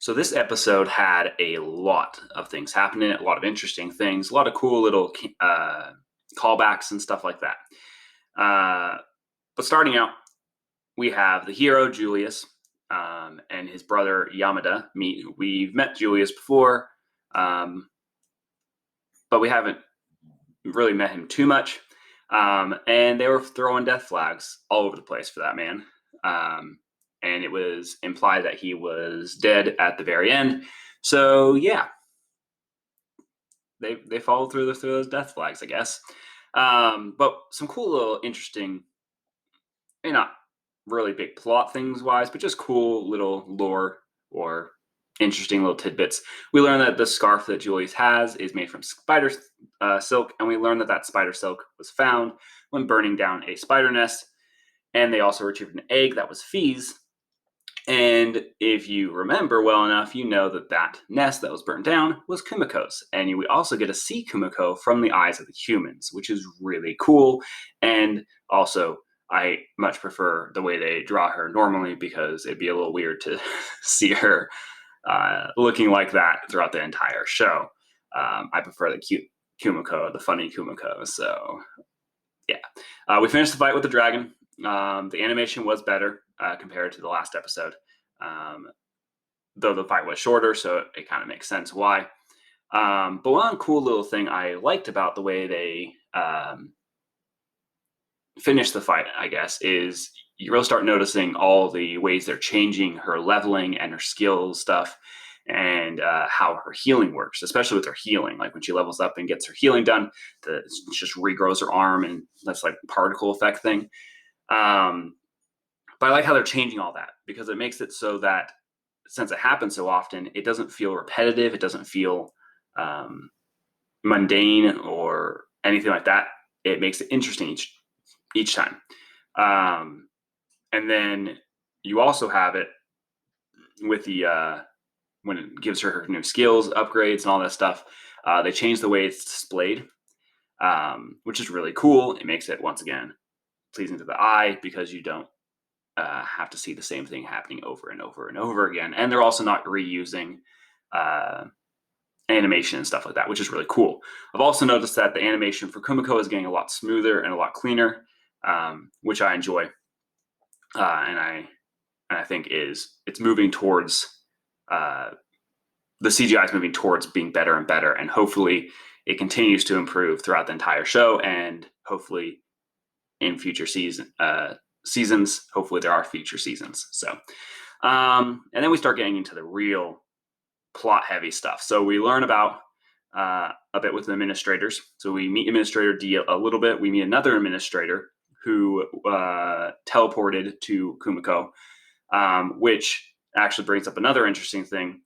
So this episode had a lot of things happening, a lot of interesting things, a lot of cool little callbacks and stuff like that. But starting out, we have the hero Julius and his brother Yamada meet. We've met Julius before, um, but we haven't really met him too much. And they were throwing death flags all over the place for that man. And it was implied that he was dead at the very end. So yeah, they followed through those death flags, I guess. But some cool little interesting, not really big plot things wise, but just cool little lore or interesting little tidbits. We learn that the scarf that Julius has is made from spider silk, and we learn that that spider silk was found when burning down a spider nest. And they also retrieved an egg that was Fee's. And if you remember well enough, you know that that nest that was burnt down was Kumiko's. And we also get to see Kumiko from the eyes of the humans, which is really cool. And also, I much prefer the way they draw her normally because it'd be a little weird to see her looking like that throughout the entire show. I prefer the cute Kumiko, the funny Kumiko. So, yeah. We finished the fight with the dragon. The animation was better compared to the last episode, though the fight was shorter, so it kind of makes sense why. But one cool little thing I liked about the way they finished the fight, I guess, is you really start noticing all the ways they're changing her leveling and her skill stuff and how her healing works, especially with her healing. Like when she levels up and gets her healing done, it just regrows her arm, and that's like particle effect thing. But I like how they're changing all that because it makes it so that since it happens so often, it doesn't feel repetitive. It doesn't feel mundane or anything like that. It makes it interesting each time. And then you also have it with the when it gives her new skills, upgrades, and all that stuff. They change the way it's displayed, which is really cool. It makes it once again pleasing to the eye because you don't have to see the same thing happening over and over and over again. And they're also not reusing animation and stuff like that, which is really cool. I've also noticed that the animation for Kumiko is getting a lot smoother and a lot cleaner, which I enjoy. And I think it's moving towards the CGI is moving towards being better and better, and hopefully it continues to improve throughout the entire show, and hopefully in future seasons, hopefully there are future seasons. So, and then we start getting into the real plot heavy stuff. So we learn about a bit with the administrators. So we meet Administrator D a little bit. We meet another administrator who teleported to Kumiko, which actually brings up another interesting thing.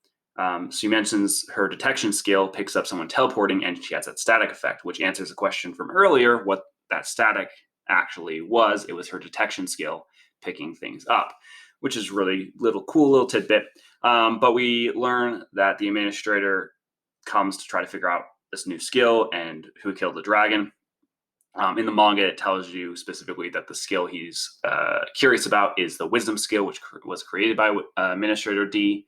She mentions her detection skill picks up someone teleporting, and she has that static effect, which answers a question from earlier, what that static actually was. It was her detection skill picking things up, which is really cool little tidbit. But we learn that the administrator comes to try to figure out this new skill and who killed the dragon. In the manga, it tells you specifically that the skill he's curious about is the wisdom skill, which was created by Administrator D.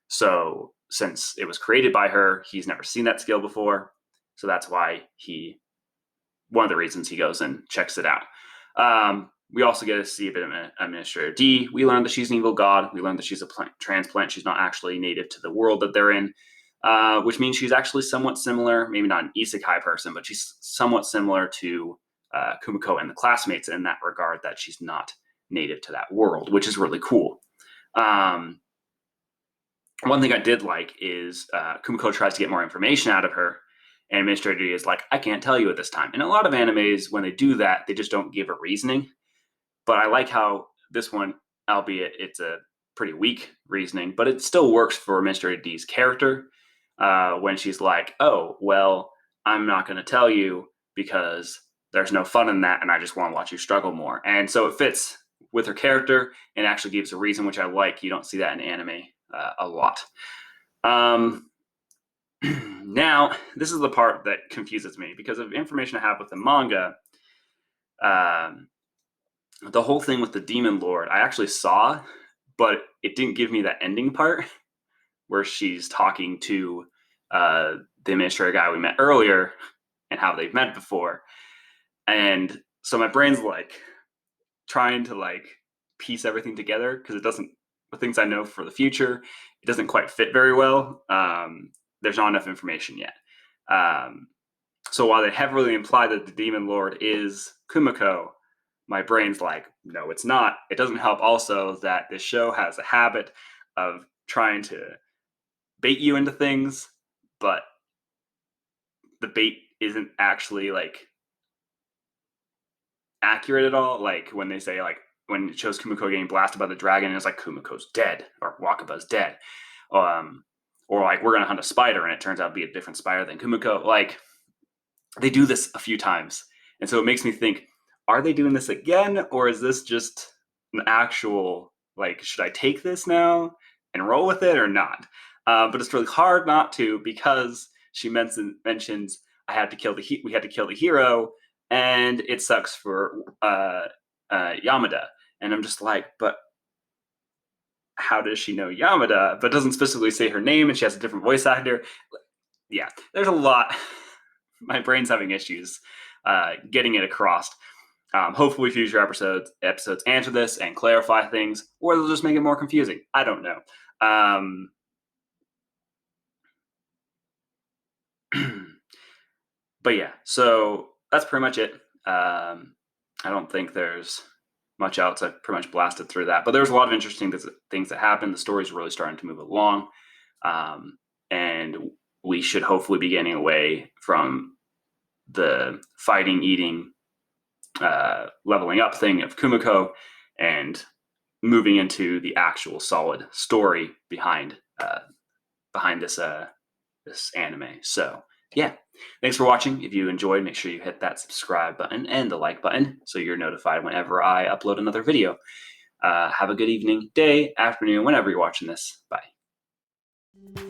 So since it was created by her, he's never seen that skill before. So that's why one of the reasons he goes and checks it out. We also get to see a bit of Administrator D. We learned that she's an evil god. We learned that she's a transplant. She's not actually native to the world that they're in, which means she's actually somewhat similar, maybe not an isekai person, but she's somewhat similar to Kumiko and the classmates in that regard, that she's not native to that world, which is really cool. One thing I did like is Kumiko tries to get more information out of her, and Administrator D is like, I can't tell you at this time. And a lot of animes, when they do that, they just don't give a reasoning. But I like how this one, albeit it's a pretty weak reasoning, but it still works for Administrator D's character when she's like, oh, well, I'm not going to tell you because there's no fun in that, and I just want to watch you struggle more. And so it fits with her character and actually gives a reason, which I like. You don't see that in anime a lot. Now, this is the part that confuses me because of information I have with the manga. The whole thing with the Demon Lord, I actually saw, but it didn't give me that ending part. where she's talking to the administrator guy we met earlier and how they've met before. And so my brain's like trying to like piece everything together because it doesn't, the things I know for the future, it doesn't quite fit very well. There's not enough information yet. So while they heavily imply that the demon lord is Kumiko, my brain's like, no, it's not. It doesn't help also that this show has a habit of trying to bait you into things, but the bait isn't actually like accurate at all. Like when they say like when it shows Kumiko getting blasted by the dragon, and it's like Kumiko's dead or Wakaba's dead, or like we're gonna hunt a spider, and it turns out to be a different spider than Kumiko. Like they do this a few times, and so it makes me think: are they doing this again, or is this just an actual like? Should I take this now and roll with it or not? But it's really hard not to because she mentions we had to kill the hero, and it sucks for Yamada. And I'm just like, but how does she know Yamada? But doesn't specifically say her name, and she has a different voice actor. Yeah, there's a lot. My brain's having issues getting it across. Hopefully, future episodes answer this and clarify things, or they'll just make it more confusing. I don't know. But yeah, so that's pretty much it. I don't think there's much else. I've pretty much blasted through that. But there's a lot of interesting things that happen. The story's really starting to move along. And we should hopefully be getting away from the fighting, eating, leveling up thing of Kumiko and moving into the actual solid story behind this anime. So yeah, thanks for watching. If you enjoyed, make sure you hit that subscribe button and the like button so you're notified whenever I upload another video. Have a good evening, day, afternoon, whenever you're watching this. Bye.